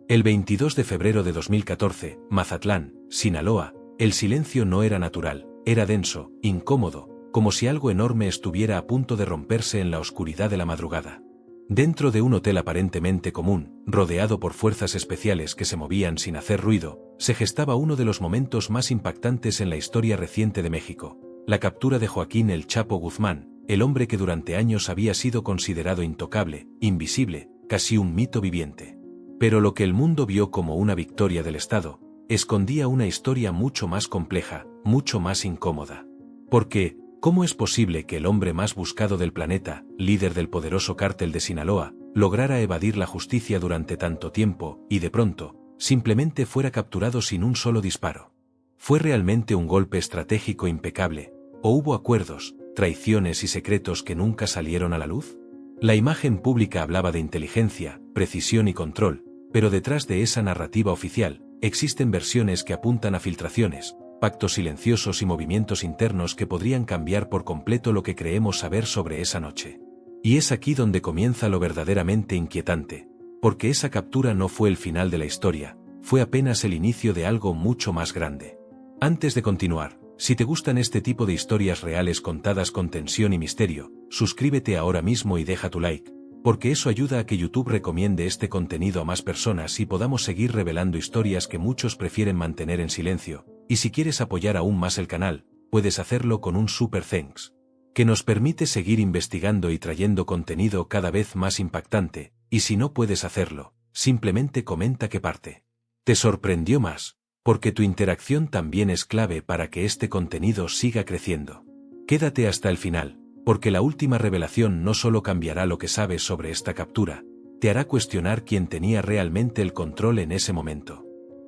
El 22 de febrero de 2014, Mazatlán, Sinaloa, el silencio no era natural, era denso, incómodo, como si algo enorme estuviera a punto de romperse en la oscuridad de la madrugada. Dentro de un hotel aparentemente común, rodeado por fuerzas especiales que se movían sin hacer ruido, se gestaba uno de los momentos más impactantes en la historia reciente de México: la captura de Joaquín El Chapo Guzmán, el hombre que durante años había sido considerado intocable, invisible, casi un mito viviente. Pero lo que el mundo vio como una victoria del Estado, escondía una historia mucho más compleja, mucho más incómoda. Porque, ¿cómo es posible que el hombre más buscado del planeta, líder del poderoso cártel de Sinaloa, lograra evadir la justicia durante tanto tiempo, y de pronto, simplemente fuera capturado sin un solo disparo? ¿Fue realmente un golpe estratégico impecable, o hubo acuerdos, traiciones y secretos que nunca salieron a la luz? La imagen pública hablaba de inteligencia, precisión y control, pero detrás de esa narrativa oficial, existen versiones que apuntan a filtraciones, pactos silenciosos y movimientos internos que podrían cambiar por completo lo que creemos saber sobre esa noche. Y es aquí donde comienza lo verdaderamente inquietante, porque esa captura no fue el final de la historia, fue apenas el inicio de algo mucho más grande. Antes de continuar, si te gustan este tipo de historias reales contadas con tensión y misterio, suscríbete ahora mismo y deja tu like, porque eso ayuda a que YouTube recomiende este contenido a más personas y podamos seguir revelando historias que muchos prefieren mantener en silencio. Y si quieres apoyar aún más el canal, puedes hacerlo con un super thanks, que nos permite seguir investigando y trayendo contenido cada vez más impactante. Y si no puedes hacerlo, simplemente comenta qué parte te sorprendió más, porque tu interacción también es clave para que este contenido siga creciendo. Quédate hasta el final, porque la última revelación no solo cambiará lo que sabes sobre esta captura, te hará cuestionar quién tenía realmente el control en ese momento.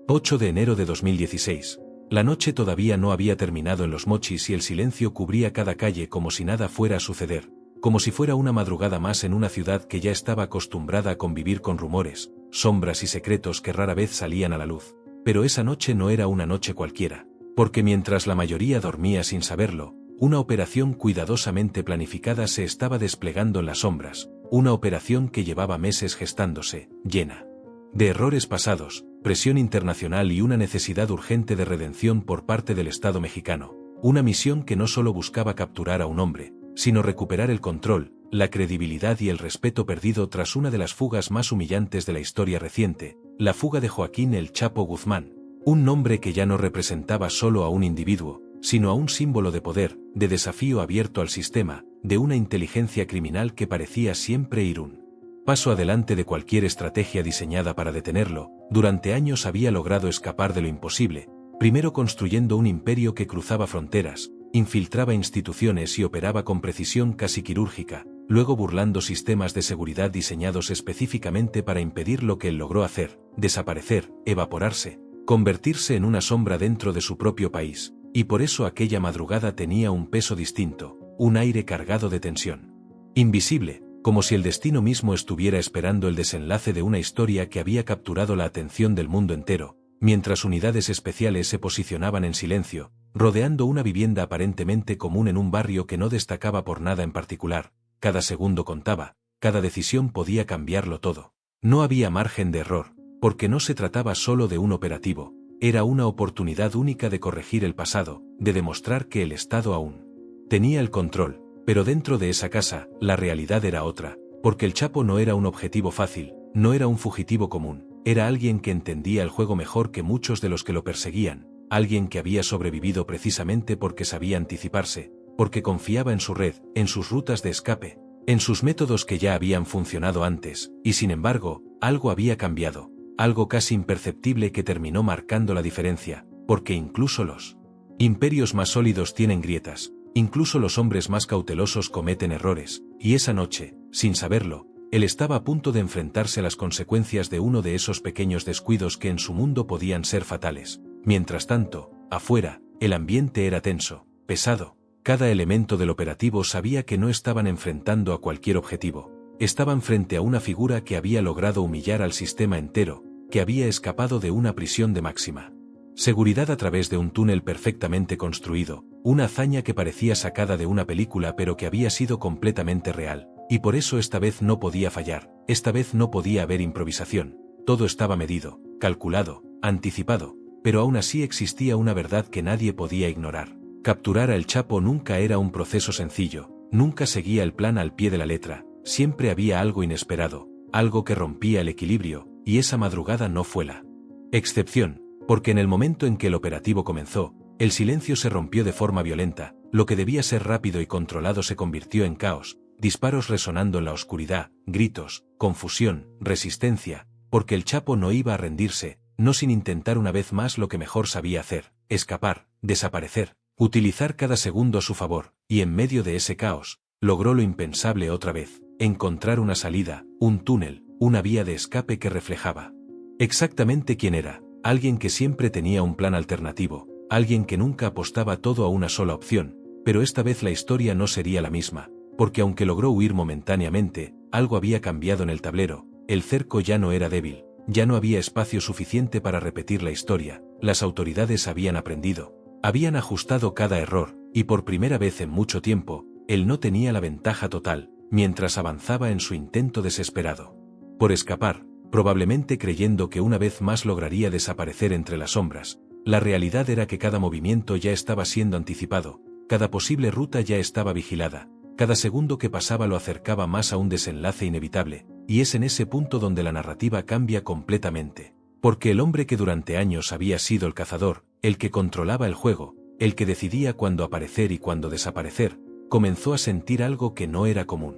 8 de enero de 2016. La noche todavía no había terminado en Los Mochis y el silencio cubría cada calle como si nada fuera a suceder, como si fuera una madrugada más en una ciudad que ya estaba acostumbrada a convivir con rumores, sombras y secretos que rara vez salían a la luz. Pero esa noche no era una noche cualquiera, porque mientras la mayoría dormía sin saberlo, una operación cuidadosamente planificada se estaba desplegando en las sombras, una operación que llevaba meses gestándose, llena de errores pasados, presión internacional y una necesidad urgente de redención por parte del Estado mexicano, una misión que no solo buscaba capturar a un hombre, sino recuperar el control, la credibilidad y el respeto perdido tras una de las fugas más humillantes de la historia reciente, la fuga de Joaquín El Chapo Guzmán, un nombre que ya no representaba solo a un individuo, sino a un símbolo de poder, de desafío abierto al sistema, de una inteligencia criminal que parecía siempre ir un paso adelante de cualquier estrategia diseñada para detenerlo. Durante años había logrado escapar de lo imposible, primero construyendo un imperio que cruzaba fronteras, infiltraba instituciones y operaba con precisión casi quirúrgica, luego burlando sistemas de seguridad diseñados específicamente para impedir lo que él logró hacer: desaparecer, evaporarse, convertirse en una sombra dentro de su propio país. Y por eso aquella madrugada tenía un peso distinto, un aire cargado de tensión. Invisible, como si el destino mismo estuviera esperando el desenlace de una historia que había capturado la atención del mundo entero, mientras unidades especiales se posicionaban en silencio, rodeando una vivienda aparentemente común en un barrio que no destacaba por nada en particular. Cada segundo contaba, cada decisión podía cambiarlo todo. No había margen de error, porque no se trataba solo de un operativo. Era una oportunidad única de corregir el pasado, de demostrar que el Estado aún tenía el control. Pero dentro de esa casa, la realidad era otra, porque el Chapo no era un objetivo fácil, no era un fugitivo común, era alguien que entendía el juego mejor que muchos de los que lo perseguían, alguien que había sobrevivido precisamente porque sabía anticiparse, porque confiaba en su red, en sus rutas de escape, en sus métodos que ya habían funcionado antes. Y sin embargo, algo había cambiado. Algo casi imperceptible que terminó marcando la diferencia, porque incluso los imperios más sólidos tienen grietas, incluso los hombres más cautelosos cometen errores, y esa noche, sin saberlo, él estaba a punto de enfrentarse a las consecuencias de uno de esos pequeños descuidos que en su mundo podían ser fatales. Mientras tanto, afuera, el ambiente era tenso, pesado. Cada elemento del operativo sabía que no estaban enfrentando a cualquier objetivo, estaban frente a una figura que había logrado humillar al sistema entero, que había escapado de una prisión de máxima seguridad a través de un túnel perfectamente construido, una hazaña que parecía sacada de una película pero que había sido completamente real, y por eso esta vez no podía fallar, esta vez no podía haber improvisación, todo estaba medido, calculado, anticipado, pero aún así existía una verdad que nadie podía ignorar. Capturar al Chapo nunca era un proceso sencillo, nunca seguía el plan al pie de la letra, siempre había algo inesperado, algo que rompía el equilibrio, y esa madrugada no fue la excepción, porque en el momento en que el operativo comenzó, el silencio se rompió de forma violenta, lo que debía ser rápido y controlado se convirtió en caos, disparos resonando en la oscuridad, gritos, confusión, resistencia, porque el Chapo no iba a rendirse, no sin intentar una vez más lo que mejor sabía hacer, escapar, desaparecer, utilizar cada segundo a su favor, y en medio de ese caos, logró lo impensable otra vez, encontrar una salida, un túnel, una vía de escape que reflejaba exactamente quién era, alguien que siempre tenía un plan alternativo, alguien que nunca apostaba todo a una sola opción, pero esta vez la historia no sería la misma, porque aunque logró huir momentáneamente, algo había cambiado en el tablero, el cerco ya no era débil, ya no había espacio suficiente para repetir la historia, las autoridades habían aprendido, habían ajustado cada error, y por primera vez en mucho tiempo, él no tenía la ventaja total, mientras avanzaba en su intento desesperado por escapar, probablemente creyendo que una vez más lograría desaparecer entre las sombras. La realidad era que cada movimiento ya estaba siendo anticipado, cada posible ruta ya estaba vigilada, cada segundo que pasaba lo acercaba más a un desenlace inevitable, y es en ese punto donde la narrativa cambia completamente. Porque el hombre que durante años había sido el cazador, el que controlaba el juego, el que decidía cuándo aparecer y cuándo desaparecer, comenzó a sentir algo que no era común.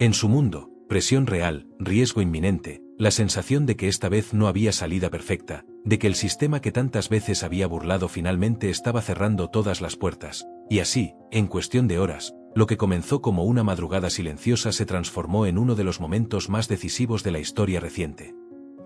En su mundo, presión real, riesgo inminente, la sensación de que esta vez no había salida perfecta, de que el sistema que tantas veces había burlado finalmente estaba cerrando todas las puertas, y así, en cuestión de horas, lo que comenzó como una madrugada silenciosa se transformó en uno de los momentos más decisivos de la historia reciente.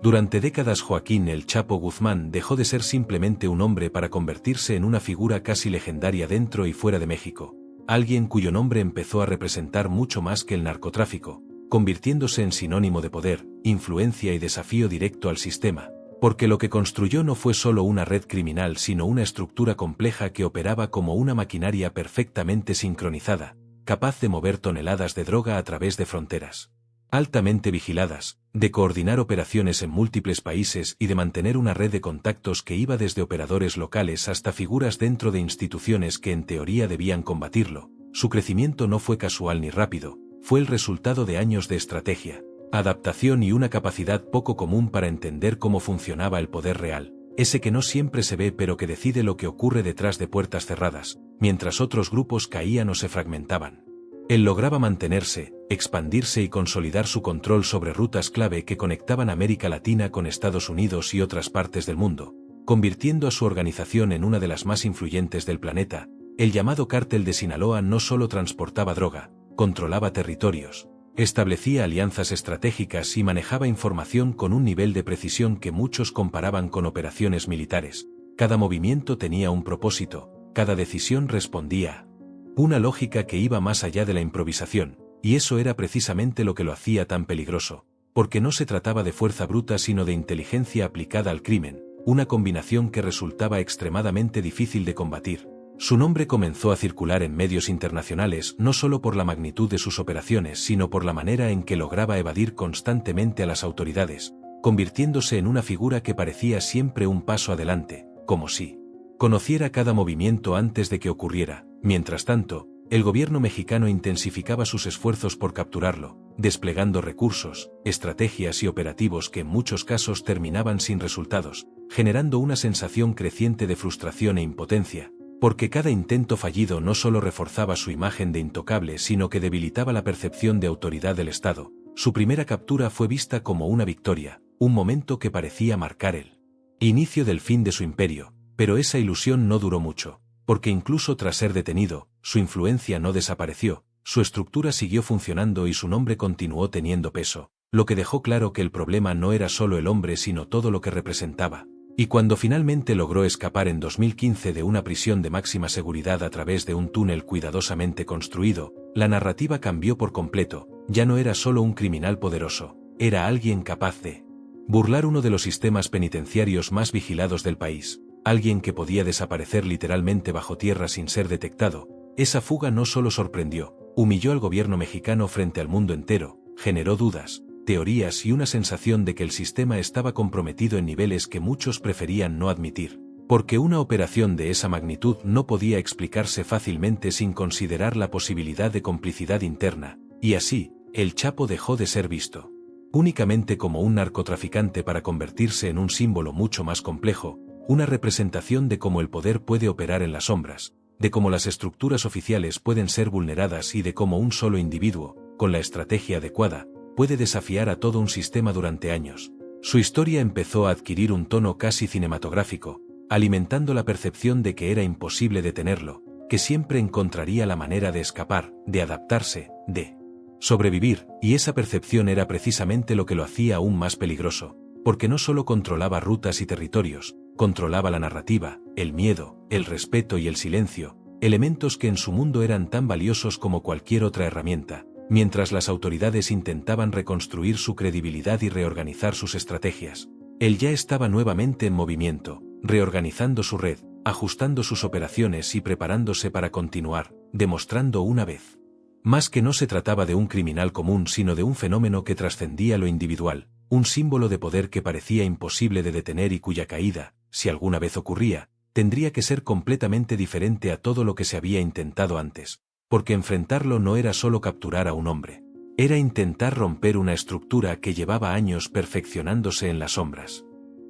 Durante décadas Joaquín El Chapo Guzmán dejó de ser simplemente un hombre para convertirse en una figura casi legendaria dentro y fuera de México, alguien cuyo nombre empezó a representar mucho más que el narcotráfico, convirtiéndose en sinónimo de poder, influencia y desafío directo al sistema, porque lo que construyó no fue solo una red criminal sino una estructura compleja que operaba como una maquinaria perfectamente sincronizada, capaz de mover toneladas de droga a través de fronteras altamente vigiladas, de coordinar operaciones en múltiples países y de mantener una red de contactos que iba desde operadores locales hasta figuras dentro de instituciones que en teoría debían combatirlo. Su crecimiento no fue casual ni rápido, fue el resultado de años de estrategia, adaptación y una capacidad poco común para entender cómo funcionaba el poder real, ese que no siempre se ve pero que decide lo que ocurre detrás de puertas cerradas, mientras otros grupos caían o se fragmentaban. Él lograba mantenerse, expandirse y consolidar su control sobre rutas clave que conectaban América Latina con Estados Unidos y otras partes del mundo, convirtiendo a su organización en una de las más influyentes del planeta. El llamado Cártel de Sinaloa no solo transportaba droga, controlaba territorios, establecía alianzas estratégicas y manejaba información con un nivel de precisión que muchos comparaban con operaciones militares. Cada movimiento tenía un propósito, cada decisión respondía a una lógica que iba más allá de la improvisación, y eso era precisamente lo que lo hacía tan peligroso, porque no se trataba de fuerza bruta sino de inteligencia aplicada al crimen, una combinación que resultaba extremadamente difícil de combatir. Su nombre comenzó a circular en medios internacionales no solo por la magnitud de sus operaciones sino por la manera en que lograba evadir constantemente a las autoridades, convirtiéndose en una figura que parecía siempre un paso adelante, como si conociera cada movimiento antes de que ocurriera. Mientras tanto, el gobierno mexicano intensificaba sus esfuerzos por capturarlo, desplegando recursos, estrategias y operativos que en muchos casos terminaban sin resultados, generando una sensación creciente de frustración e impotencia, porque cada intento fallido no solo reforzaba su imagen de intocable sino que debilitaba la percepción de autoridad del Estado. Su primera captura fue vista como una victoria, un momento que parecía marcar el inicio del fin de su imperio, pero esa ilusión no duró mucho, porque incluso tras ser detenido, su influencia no desapareció, su estructura siguió funcionando y su nombre continuó teniendo peso, lo que dejó claro que el problema no era solo el hombre sino todo lo que representaba. Y cuando finalmente logró escapar en 2015 de una prisión de máxima seguridad a través de un túnel cuidadosamente construido, la narrativa cambió por completo. Ya no era solo un criminal poderoso, era alguien capaz de burlar uno de los sistemas penitenciarios más vigilados del país, alguien que podía desaparecer literalmente bajo tierra sin ser detectado. Esa fuga no solo sorprendió, humilló al gobierno mexicano frente al mundo entero, generó dudas, teorías y una sensación de que el sistema estaba comprometido en niveles que muchos preferían no admitir, porque una operación de esa magnitud no podía explicarse fácilmente sin considerar la posibilidad de complicidad interna, y así, el Chapo dejó de ser visto únicamente como un narcotraficante para convertirse en un símbolo mucho más complejo, una representación de cómo el poder puede operar en las sombras, de cómo las estructuras oficiales pueden ser vulneradas y de cómo un solo individuo, con la estrategia adecuada, puede desafiar a todo un sistema durante años. Su historia empezó a adquirir un tono casi cinematográfico, alimentando la percepción de que era imposible detenerlo, que siempre encontraría la manera de escapar, de adaptarse, de sobrevivir, y esa percepción era precisamente lo que lo hacía aún más peligroso, porque no solo controlaba rutas y territorios, controlaba la narrativa, el miedo, el respeto y el silencio, elementos que en su mundo eran tan valiosos como cualquier otra herramienta, mientras las autoridades intentaban reconstruir su credibilidad y reorganizar sus estrategias. Él ya estaba nuevamente en movimiento, reorganizando su red, ajustando sus operaciones y preparándose para continuar, demostrando una vez más que no se trataba de un criminal común sino de un fenómeno que trascendía lo individual, un símbolo de poder que parecía imposible de detener y cuya caída, si alguna vez ocurría, tendría que ser completamente diferente a todo lo que se había intentado antes, porque enfrentarlo no era solo capturar a un hombre, era intentar romper una estructura que llevaba años perfeccionándose en las sombras.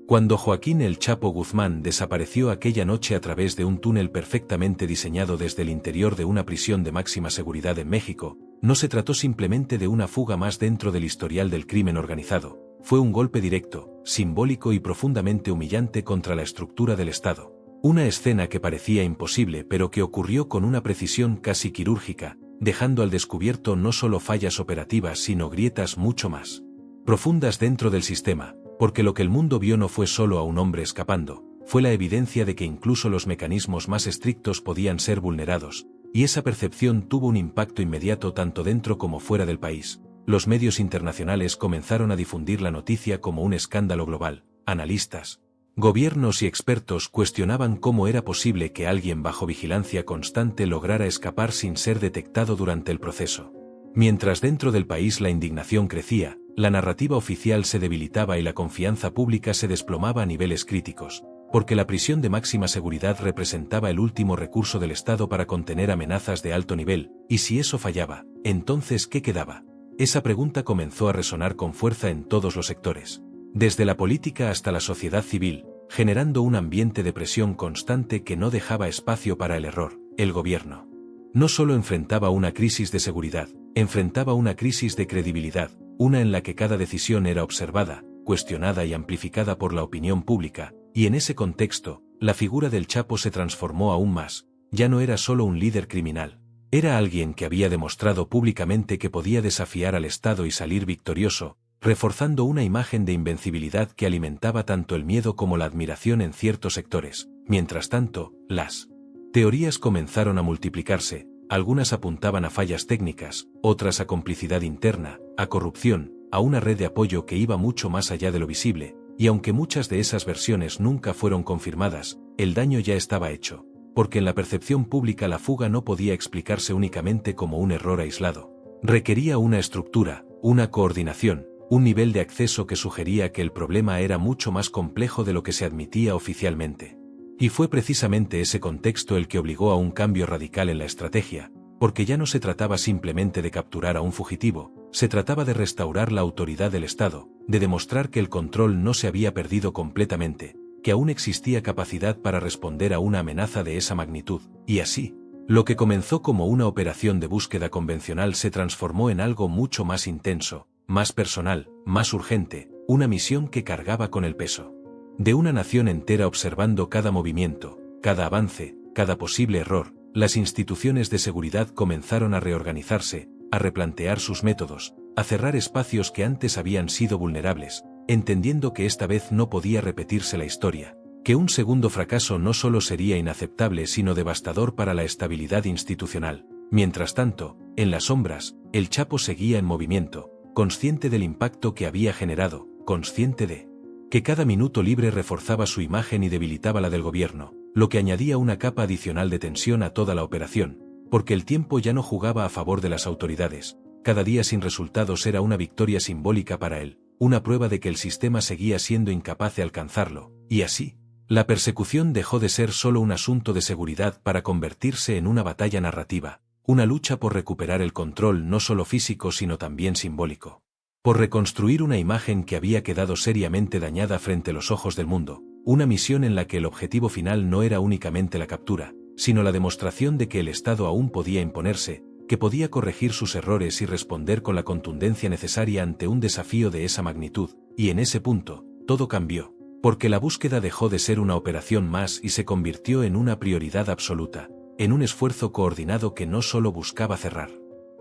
Cuando Joaquín El Chapo Guzmán desapareció aquella noche a través de un túnel perfectamente diseñado desde el interior de una prisión de máxima seguridad en México, no se trató simplemente de una fuga más dentro del historial del crimen organizado, fue un golpe directo, simbólico y profundamente humillante contra la estructura del Estado. Una escena que parecía imposible pero que ocurrió con una precisión casi quirúrgica, dejando al descubierto no solo fallas operativas sino grietas mucho más profundas dentro del sistema, porque lo que el mundo vio no fue solo a un hombre escapando, fue la evidencia de que incluso los mecanismos más estrictos podían ser vulnerados, y esa percepción tuvo un impacto inmediato tanto dentro como fuera del país. Los medios internacionales comenzaron a difundir la noticia como un escándalo global. Analistas, gobiernos y expertos cuestionaban cómo era posible que alguien bajo vigilancia constante lograra escapar sin ser detectado durante el proceso. Mientras dentro del país la indignación crecía, la narrativa oficial se debilitaba y la confianza pública se desplomaba a niveles críticos, porque la prisión de máxima seguridad representaba el último recurso del Estado para contener amenazas de alto nivel, y si eso fallaba, entonces ¿qué quedaba? Esa pregunta comenzó a resonar con fuerza en todos los sectores, desde la política hasta la sociedad civil, generando un ambiente de presión constante que no dejaba espacio para el error. El gobierno no solo enfrentaba una crisis de seguridad, enfrentaba una crisis de credibilidad, una en la que cada decisión era observada, cuestionada y amplificada por la opinión pública, y en ese contexto, la figura del Chapo se transformó aún más. Ya no era solo un líder criminal, era alguien que había demostrado públicamente que podía desafiar al Estado y salir victorioso, reforzando una imagen de invencibilidad que alimentaba tanto el miedo como la admiración en ciertos sectores. Mientras tanto, las teorías comenzaron a multiplicarse, algunas apuntaban a fallas técnicas, otras a complicidad interna, a corrupción, a una red de apoyo que iba mucho más allá de lo visible, y aunque muchas de esas versiones nunca fueron confirmadas, el daño ya estaba hecho, porque en la percepción pública la fuga no podía explicarse únicamente como un error aislado. Requería una estructura, una coordinación, un nivel de acceso que sugería que el problema era mucho más complejo de lo que se admitía oficialmente. Y fue precisamente ese contexto el que obligó a un cambio radical en la estrategia, porque ya no se trataba simplemente de capturar a un fugitivo, se trataba de restaurar la autoridad del Estado, de demostrar que el control no se había perdido completamente, que aún existía capacidad para responder a una amenaza de esa magnitud, y así, lo que comenzó como una operación de búsqueda convencional se transformó en algo mucho más intenso, más personal, más urgente, una misión que cargaba con el peso de una nación entera observando cada movimiento, cada avance, cada posible error. Las instituciones de seguridad comenzaron a reorganizarse, a replantear sus métodos, a cerrar espacios que antes habían sido vulnerables, entendiendo que esta vez no podía repetirse la historia, que un segundo fracaso no solo sería inaceptable sino devastador para la estabilidad institucional. Mientras tanto, en las sombras, el Chapo seguía en movimiento, consciente del impacto que había generado, consciente de que cada minuto libre reforzaba su imagen y debilitaba la del gobierno, lo que añadía una capa adicional de tensión a toda la operación, porque el tiempo ya no jugaba a favor de las autoridades, cada día sin resultados era una victoria simbólica para él, una prueba de que el sistema seguía siendo incapaz de alcanzarlo, y así, la persecución dejó de ser solo un asunto de seguridad para convertirse en una batalla narrativa, una lucha por recuperar el control no solo físico sino también simbólico. Por reconstruir una imagen que había quedado seriamente dañada frente a los ojos del mundo, una misión en la que el objetivo final no era únicamente la captura, sino la demostración de que el Estado aún podía imponerse, que podía corregir sus errores y responder con la contundencia necesaria ante un desafío de esa magnitud, y en ese punto, todo cambió, porque la búsqueda dejó de ser una operación más y se convirtió en una prioridad absoluta, en un esfuerzo coordinado que no solo buscaba cerrar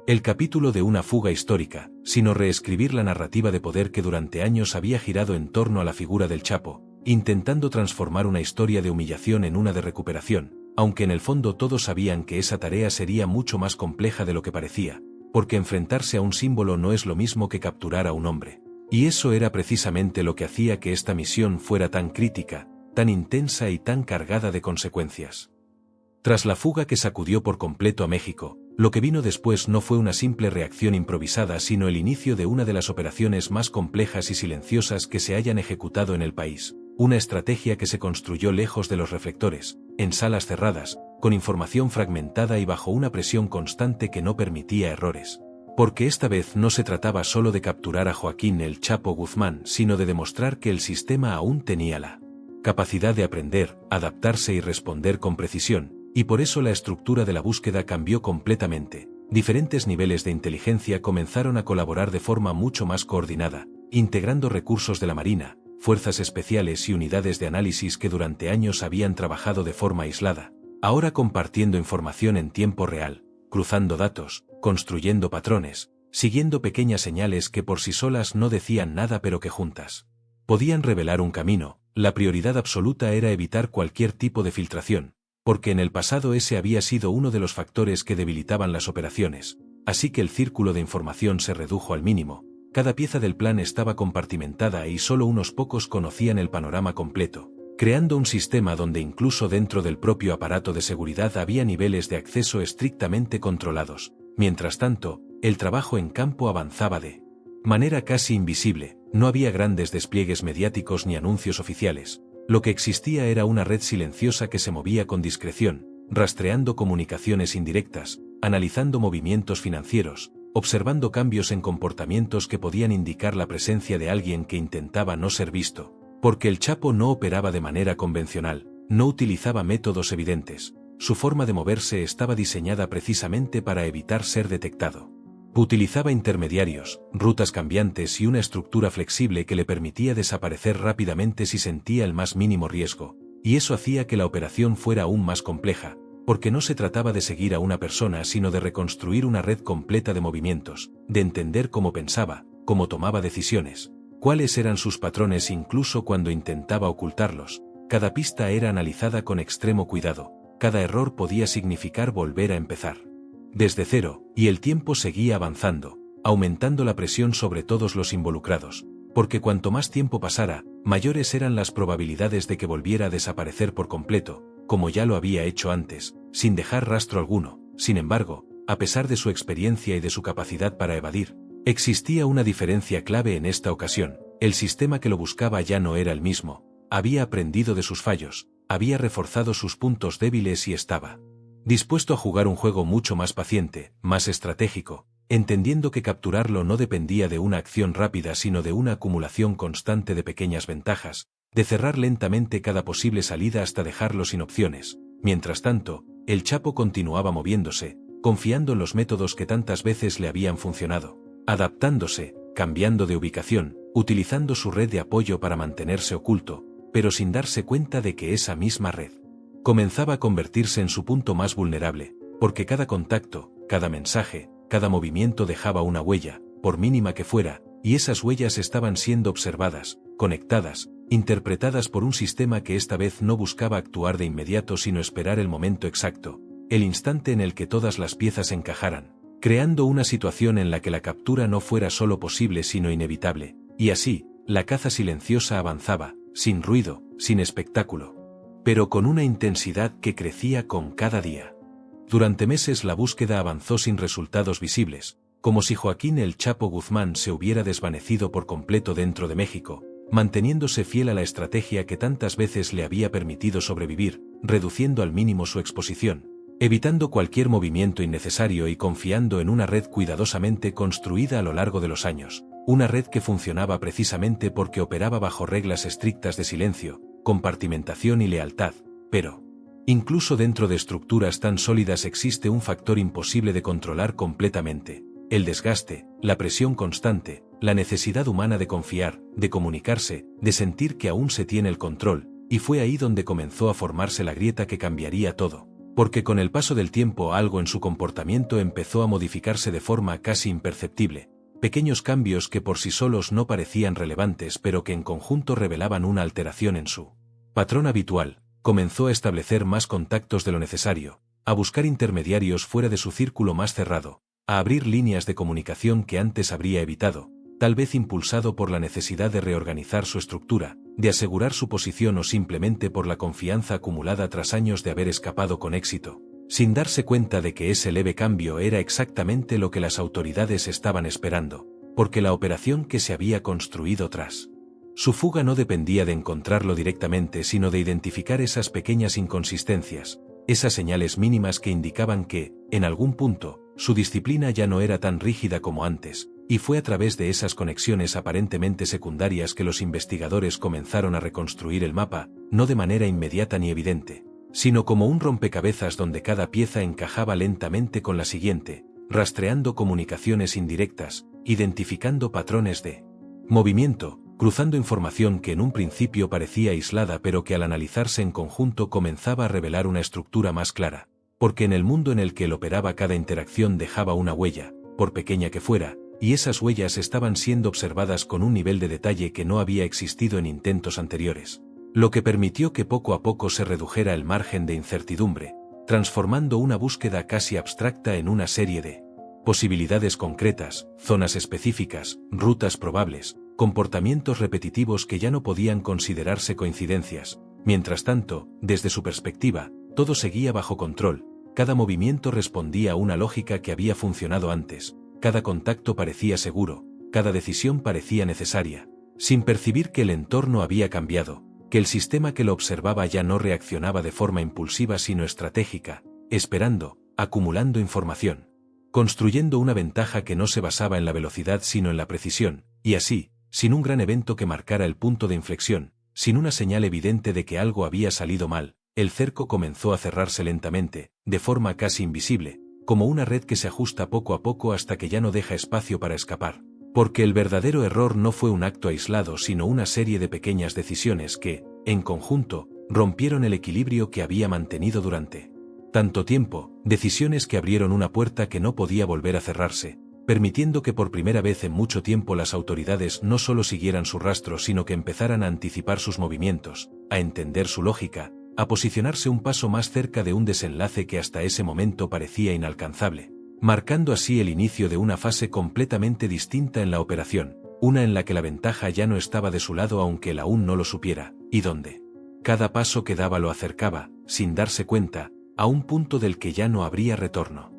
el capítulo de una fuga histórica, sino reescribir la narrativa de poder que durante años había girado en torno a la figura del Chapo, intentando transformar una historia de humillación en una de recuperación, aunque en el fondo todos sabían que esa tarea sería mucho más compleja de lo que parecía, porque enfrentarse a un símbolo no es lo mismo que capturar a un hombre. Y eso era precisamente lo que hacía que esta misión fuera tan crítica, tan intensa y tan cargada de consecuencias. Tras la fuga que sacudió por completo a México, lo que vino después no fue una simple reacción improvisada sino el inicio de una de las operaciones más complejas y silenciosas que se hayan ejecutado en el país, una estrategia que se construyó lejos de los reflectores, en salas cerradas, con información fragmentada y bajo una presión constante que no permitía errores. Porque esta vez no se trataba solo de capturar a Joaquín el Chapo Guzmán sino de demostrar que el sistema aún tenía la capacidad de aprender, adaptarse y responder con precisión. Y por eso la estructura de la búsqueda cambió completamente. Diferentes niveles de inteligencia comenzaron a colaborar de forma mucho más coordinada, integrando recursos de la Marina, fuerzas especiales y unidades de análisis que durante años habían trabajado de forma aislada, ahora compartiendo información en tiempo real, cruzando datos, construyendo patrones, siguiendo pequeñas señales que por sí solas no decían nada pero que juntas podían revelar un camino. La prioridad absoluta era evitar cualquier tipo de filtración, porque en el pasado ese había sido uno de los factores que debilitaban las operaciones, así que el círculo de información se redujo al mínimo, cada pieza del plan estaba compartimentada y solo unos pocos conocían el panorama completo, creando un sistema donde incluso dentro del propio aparato de seguridad había niveles de acceso estrictamente controlados. Mientras tanto, el trabajo en campo avanzaba de manera casi invisible, no había grandes despliegues mediáticos ni anuncios oficiales. Lo que existía era una red silenciosa que se movía con discreción, rastreando comunicaciones indirectas, analizando movimientos financieros, observando cambios en comportamientos que podían indicar la presencia de alguien que intentaba no ser visto, porque el Chapo no operaba de manera convencional, no utilizaba métodos evidentes, su forma de moverse estaba diseñada precisamente para evitar ser detectado. Utilizaba intermediarios, rutas cambiantes y una estructura flexible que le permitía desaparecer rápidamente si sentía el más mínimo riesgo, y eso hacía que la operación fuera aún más compleja, porque no se trataba de seguir a una persona sino de reconstruir una red completa de movimientos, de entender cómo pensaba, cómo tomaba decisiones, cuáles eran sus patrones incluso cuando intentaba ocultarlos. Cada pista era analizada con extremo cuidado, cada error podía significar volver a empezar desde cero, y el tiempo seguía avanzando, aumentando la presión sobre todos los involucrados, porque cuanto más tiempo pasara, mayores eran las probabilidades de que volviera a desaparecer por completo, como ya lo había hecho antes, sin dejar rastro alguno. Sin embargo, a pesar de su experiencia y de su capacidad para evadir, existía una diferencia clave en esta ocasión: el sistema que lo buscaba ya no era el mismo, había aprendido de sus fallos, había reforzado sus puntos débiles y estaba dispuesto a jugar un juego mucho más paciente, más estratégico, entendiendo que capturarlo no dependía de una acción rápida sino de una acumulación constante de pequeñas ventajas, de cerrar lentamente cada posible salida hasta dejarlo sin opciones. Mientras tanto, el Chapo continuaba moviéndose, confiando en los métodos que tantas veces le habían funcionado, adaptándose, cambiando de ubicación, utilizando su red de apoyo para mantenerse oculto, pero sin darse cuenta de que esa misma red comenzaba a convertirse en su punto más vulnerable, porque cada contacto, cada mensaje, cada movimiento dejaba una huella, por mínima que fuera, y esas huellas estaban siendo observadas, conectadas, interpretadas por un sistema que esta vez no buscaba actuar de inmediato sino esperar el momento exacto, el instante en el que todas las piezas encajaran, creando una situación en la que la captura no fuera solo posible sino inevitable, y así, la caza silenciosa avanzaba, sin ruido, sin espectáculo, pero con una intensidad que crecía con cada día. Durante meses la búsqueda avanzó sin resultados visibles, como si Joaquín El Chapo Guzmán se hubiera desvanecido por completo dentro de México, manteniéndose fiel a la estrategia que tantas veces le había permitido sobrevivir, reduciendo al mínimo su exposición, evitando cualquier movimiento innecesario y confiando en una red cuidadosamente construida a lo largo de los años, una red que funcionaba precisamente porque operaba bajo reglas estrictas de silencio, compartimentación y lealtad, pero incluso dentro de estructuras tan sólidas existe un factor imposible de controlar completamente: el desgaste, la presión constante, la necesidad humana de confiar, de comunicarse, de sentir que aún se tiene el control, y fue ahí donde comenzó a formarse la grieta que cambiaría todo, porque con el paso del tiempo algo en su comportamiento empezó a modificarse de forma casi imperceptible, pequeños cambios que por sí solos no parecían relevantes pero que en conjunto revelaban una alteración en su patrón habitual. Comenzó a establecer más contactos de lo necesario, a buscar intermediarios fuera de su círculo más cerrado, a abrir líneas de comunicación que antes habría evitado, tal vez impulsado por la necesidad de reorganizar su estructura, de asegurar su posición o simplemente por la confianza acumulada tras años de haber escapado con éxito, sin darse cuenta de que ese leve cambio era exactamente lo que las autoridades estaban esperando, porque la operación que se había construido tras su fuga no dependía de encontrarlo directamente, sino de identificar esas pequeñas inconsistencias, esas señales mínimas que indicaban que, en algún punto, su disciplina ya no era tan rígida como antes, y fue a través de esas conexiones aparentemente secundarias que los investigadores comenzaron a reconstruir el mapa, no de manera inmediata ni evidente, sino como un rompecabezas donde cada pieza encajaba lentamente con la siguiente, rastreando comunicaciones indirectas, identificando patrones de movimiento, cruzando información que en un principio parecía aislada pero que al analizarse en conjunto comenzaba a revelar una estructura más clara, porque en el mundo en el que él operaba cada interacción dejaba una huella, por pequeña que fuera, y esas huellas estaban siendo observadas con un nivel de detalle que no había existido en intentos anteriores, lo que permitió que poco a poco se redujera el margen de incertidumbre, transformando una búsqueda casi abstracta en una serie de posibilidades concretas, zonas específicas, rutas probables, comportamientos repetitivos que ya no podían considerarse coincidencias. Mientras tanto, desde su perspectiva, todo seguía bajo control, cada movimiento respondía a una lógica que había funcionado antes, cada contacto parecía seguro, cada decisión parecía necesaria, sin percibir que el entorno había cambiado, que el sistema que lo observaba ya no reaccionaba de forma impulsiva sino estratégica, esperando, acumulando información, construyendo una ventaja que no se basaba en la velocidad sino en la precisión, y así, sin un gran evento que marcara el punto de inflexión, sin una señal evidente de que algo había salido mal, el cerco comenzó a cerrarse lentamente, de forma casi invisible, como una red que se ajusta poco a poco hasta que ya no deja espacio para escapar. Porque el verdadero error no fue un acto aislado sino una serie de pequeñas decisiones que, en conjunto, rompieron el equilibrio que había mantenido durante tanto tiempo, decisiones que abrieron una puerta que no podía volver a cerrarse, permitiendo que por primera vez en mucho tiempo las autoridades no solo siguieran su rastro sino que empezaran a anticipar sus movimientos, a entender su lógica, a posicionarse un paso más cerca de un desenlace que hasta ese momento parecía inalcanzable, marcando así el inicio de una fase completamente distinta en la operación, una en la que la ventaja ya no estaba de su lado aunque él aún no lo supiera, y donde cada paso que daba lo acercaba, sin darse cuenta, a un punto del que ya no habría retorno.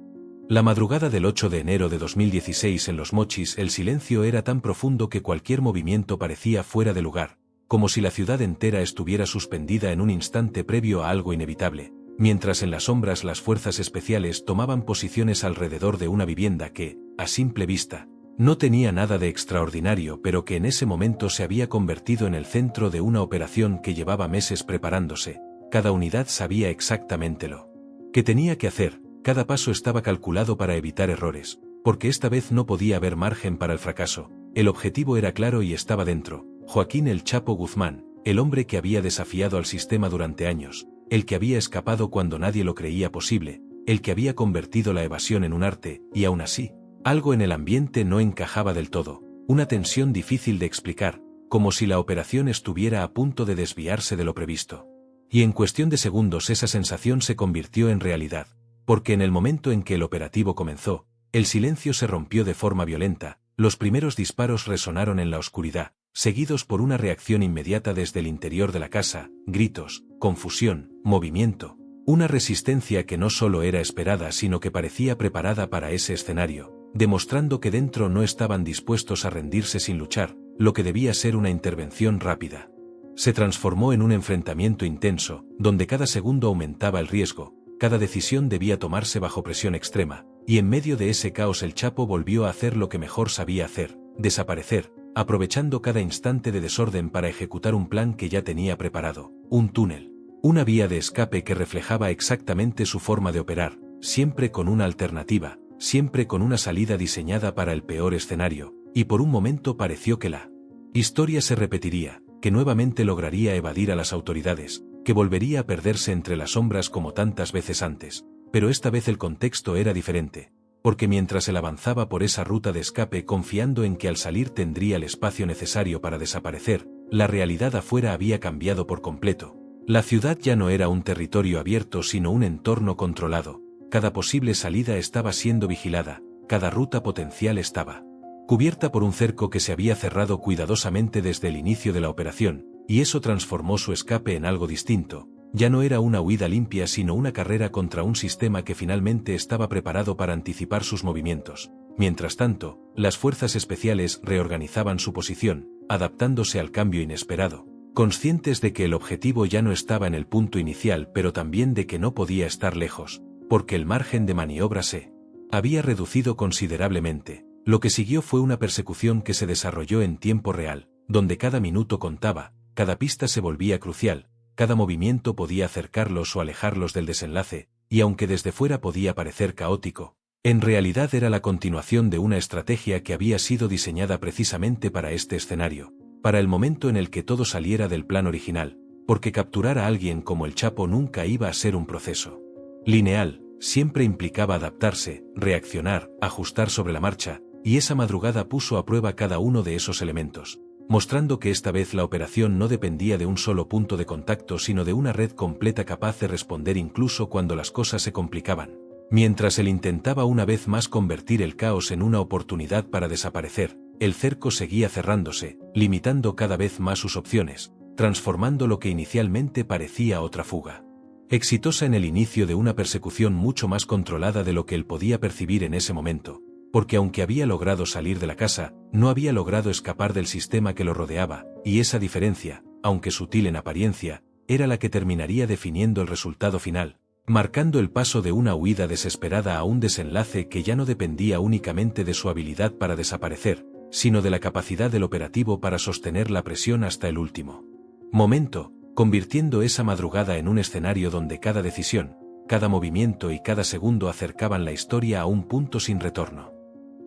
La madrugada del 8 de enero de 2016 en Los Mochis el silencio era tan profundo que cualquier movimiento parecía fuera de lugar, como si la ciudad entera estuviera suspendida en un instante previo a algo inevitable, mientras en las sombras las fuerzas especiales tomaban posiciones alrededor de una vivienda que, a simple vista, no tenía nada de extraordinario pero que en ese momento se había convertido en el centro de una operación que llevaba meses preparándose. Cada unidad sabía exactamente lo que tenía que hacer. Cada paso estaba calculado para evitar errores, porque esta vez no podía haber margen para el fracaso. El objetivo era claro y estaba dentro. Joaquín El Chapo Guzmán, el hombre que había desafiado al sistema durante años, el que había escapado cuando nadie lo creía posible, el que había convertido la evasión en un arte, y aún así, algo en el ambiente no encajaba del todo, una tensión difícil de explicar, como si la operación estuviera a punto de desviarse de lo previsto. Y en cuestión de segundos esa sensación se convirtió en realidad. Porque en el momento en que el operativo comenzó, el silencio se rompió de forma violenta, los primeros disparos resonaron en la oscuridad, seguidos por una reacción inmediata desde el interior de la casa, gritos, confusión, movimiento, una resistencia que no solo era esperada sino que parecía preparada para ese escenario, demostrando que dentro no estaban dispuestos a rendirse sin luchar, lo que debía ser una intervención rápida. Se transformó en un enfrentamiento intenso, donde cada segundo aumentaba el riesgo, cada decisión debía tomarse bajo presión extrema, y en medio de ese caos el Chapo volvió a hacer lo que mejor sabía hacer, desaparecer, aprovechando cada instante de desorden para ejecutar un plan que ya tenía preparado, un túnel, una vía de escape que reflejaba exactamente su forma de operar, siempre con una alternativa, siempre con una salida diseñada para el peor escenario, y por un momento pareció que la historia se repetiría, que nuevamente lograría evadir a las autoridades, que volvería a perderse entre las sombras como tantas veces antes, pero esta vez el contexto era diferente, porque mientras él avanzaba por esa ruta de escape confiando en que al salir tendría el espacio necesario para desaparecer, la realidad afuera había cambiado por completo. La ciudad ya no era un territorio abierto sino un entorno controlado, cada posible salida estaba siendo vigilada, cada ruta potencial estaba cubierta por un cerco que se había cerrado cuidadosamente desde el inicio de la operación, y eso transformó su escape en algo distinto. Ya no era una huida limpia sino una carrera contra un sistema que finalmente estaba preparado para anticipar sus movimientos. Mientras tanto, las fuerzas especiales reorganizaban su posición, adaptándose al cambio inesperado, conscientes de que el objetivo ya no estaba en el punto inicial pero también de que no podía estar lejos, porque el margen de maniobra se había reducido considerablemente. Lo que siguió fue una persecución que se desarrolló en tiempo real, donde cada minuto contaba, cada pista se volvía crucial, cada movimiento podía acercarlos o alejarlos del desenlace, y aunque desde fuera podía parecer caótico, en realidad era la continuación de una estrategia que había sido diseñada precisamente para este escenario, para el momento en el que todo saliera del plan original, porque capturar a alguien como el Chapo nunca iba a ser un proceso lineal, siempre implicaba adaptarse, reaccionar, ajustar sobre la marcha, y esa madrugada puso a prueba cada uno de esos elementos, mostrando que esta vez la operación no dependía de un solo punto de contacto sino de una red completa capaz de responder incluso cuando las cosas se complicaban. Mientras él intentaba una vez más convertir el caos en una oportunidad para desaparecer, el cerco seguía cerrándose, limitando cada vez más sus opciones, transformando lo que inicialmente parecía otra fuga exitosa en el inicio de una persecución mucho más controlada de lo que él podía percibir en ese momento, porque aunque había logrado salir de la casa, no había logrado escapar del sistema que lo rodeaba, y esa diferencia, aunque sutil en apariencia, era la que terminaría definiendo el resultado final, marcando el paso de una huida desesperada a un desenlace que ya no dependía únicamente de su habilidad para desaparecer, sino de la capacidad del operativo para sostener la presión hasta el último momento, convirtiendo esa madrugada en un escenario donde cada decisión, cada movimiento y cada segundo acercaban la historia a un punto sin retorno.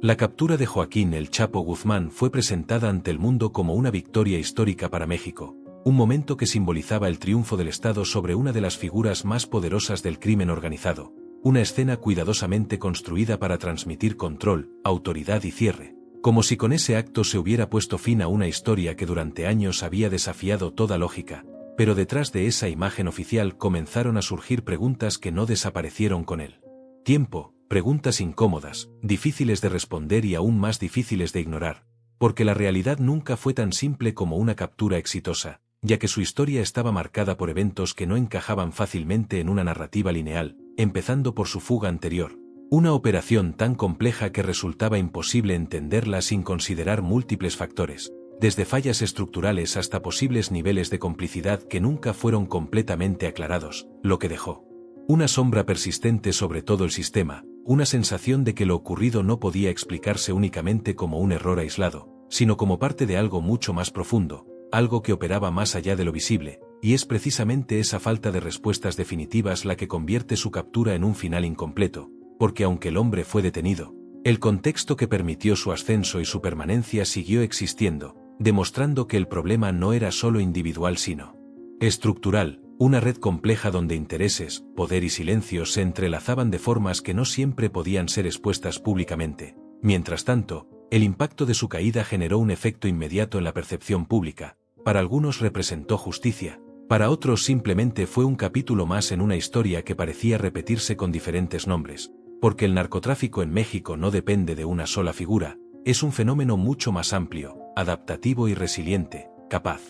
La captura de Joaquín El Chapo Guzmán fue presentada ante el mundo como una victoria histórica para México, un momento que simbolizaba el triunfo del Estado sobre una de las figuras más poderosas del crimen organizado, una escena cuidadosamente construida para transmitir control, autoridad y cierre, como si con ese acto se hubiera puesto fin a una historia que durante años había desafiado toda lógica. Pero detrás de esa imagen oficial comenzaron a surgir preguntas que no desaparecieron con el tiempo, preguntas incómodas, difíciles de responder y aún más difíciles de ignorar, porque la realidad nunca fue tan simple como una captura exitosa, ya que su historia estaba marcada por eventos que no encajaban fácilmente en una narrativa lineal, empezando por su fuga anterior, una operación tan compleja que resultaba imposible entenderla sin considerar múltiples factores, desde fallas estructurales hasta posibles niveles de complicidad que nunca fueron completamente aclarados, lo que dejó una sombra persistente sobre todo el sistema, una sensación de que lo ocurrido no podía explicarse únicamente como un error aislado, sino como parte de algo mucho más profundo, algo que operaba más allá de lo visible, y es precisamente esa falta de respuestas definitivas la que convierte su captura en un final incompleto, porque aunque el hombre fue detenido, el contexto que permitió su ascenso y su permanencia siguió existiendo, demostrando que el problema no era solo individual sino estructural, una red compleja donde intereses, poder y silencios se entrelazaban de formas que no siempre podían ser expuestas públicamente. Mientras tanto, el impacto de su caída generó un efecto inmediato en la percepción pública. Para algunos representó justicia, para otros simplemente fue un capítulo más en una historia que parecía repetirse con diferentes nombres, porque el narcotráfico en México no depende de una sola figura, es un fenómeno mucho más amplio, adaptativo y resiliente, capaz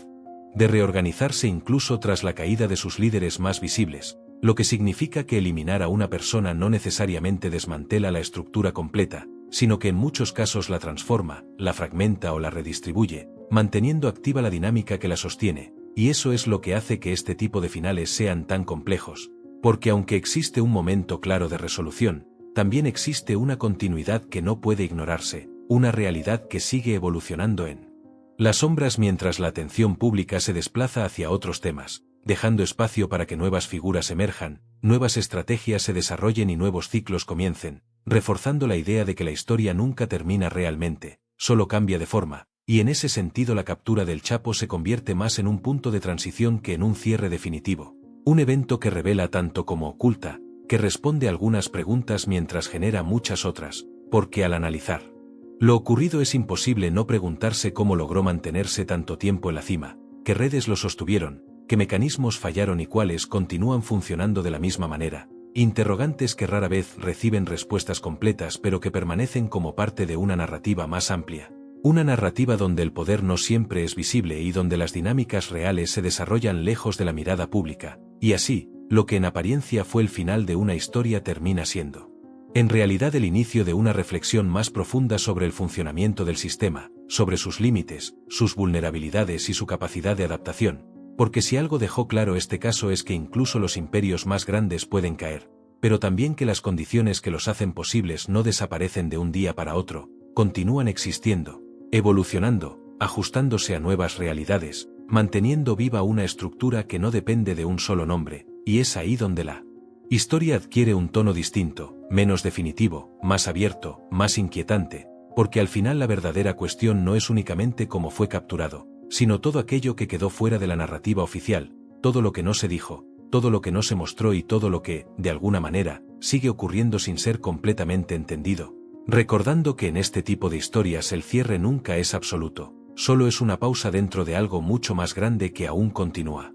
de reorganizarse incluso tras la caída de sus líderes más visibles, lo que significa que eliminar a una persona no necesariamente desmantela la estructura completa, sino que en muchos casos la transforma, la fragmenta o la redistribuye, manteniendo activa la dinámica que la sostiene, y eso es lo que hace que este tipo de finales sean tan complejos, porque aunque existe un momento claro de resolución, también existe una continuidad que no puede ignorarse, una realidad que sigue evolucionando en las sombras mientras la atención pública se desplaza hacia otros temas, dejando espacio para que nuevas figuras emerjan, nuevas estrategias se desarrollen y nuevos ciclos comiencen, reforzando la idea de que la historia nunca termina realmente, solo cambia de forma, y en ese sentido la captura del Chapo se convierte más en un punto de transición que en un cierre definitivo, un evento que revela tanto como oculta, que responde a algunas preguntas mientras genera muchas otras, porque al analizar lo ocurrido es imposible no preguntarse cómo logró mantenerse tanto tiempo en la cima, qué redes lo sostuvieron, qué mecanismos fallaron y cuáles continúan funcionando de la misma manera, interrogantes que rara vez reciben respuestas completas pero que permanecen como parte de una narrativa más amplia. Una narrativa donde el poder no siempre es visible y donde las dinámicas reales se desarrollan lejos de la mirada pública, y así, lo que en apariencia fue el final de una historia termina siendo, en realidad, el inicio de una reflexión más profunda sobre el funcionamiento del sistema, sobre sus límites, sus vulnerabilidades y su capacidad de adaptación, porque si algo dejó claro este caso es que incluso los imperios más grandes pueden caer, pero también que las condiciones que los hacen posibles no desaparecen de un día para otro, continúan existiendo, evolucionando, ajustándose a nuevas realidades, manteniendo viva una estructura que no depende de un solo nombre, y es ahí donde la historia adquiere un tono distinto, menos definitivo, más abierto, más inquietante, porque al final la verdadera cuestión no es únicamente cómo fue capturado, sino todo aquello que quedó fuera de la narrativa oficial, todo lo que no se dijo, todo lo que no se mostró y todo lo que, de alguna manera, sigue ocurriendo sin ser completamente entendido. Recordando que en este tipo de historias el cierre nunca es absoluto, solo es una pausa dentro de algo mucho más grande que aún continúa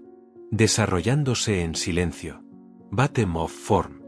desarrollándose en silencio. Bottom of Form.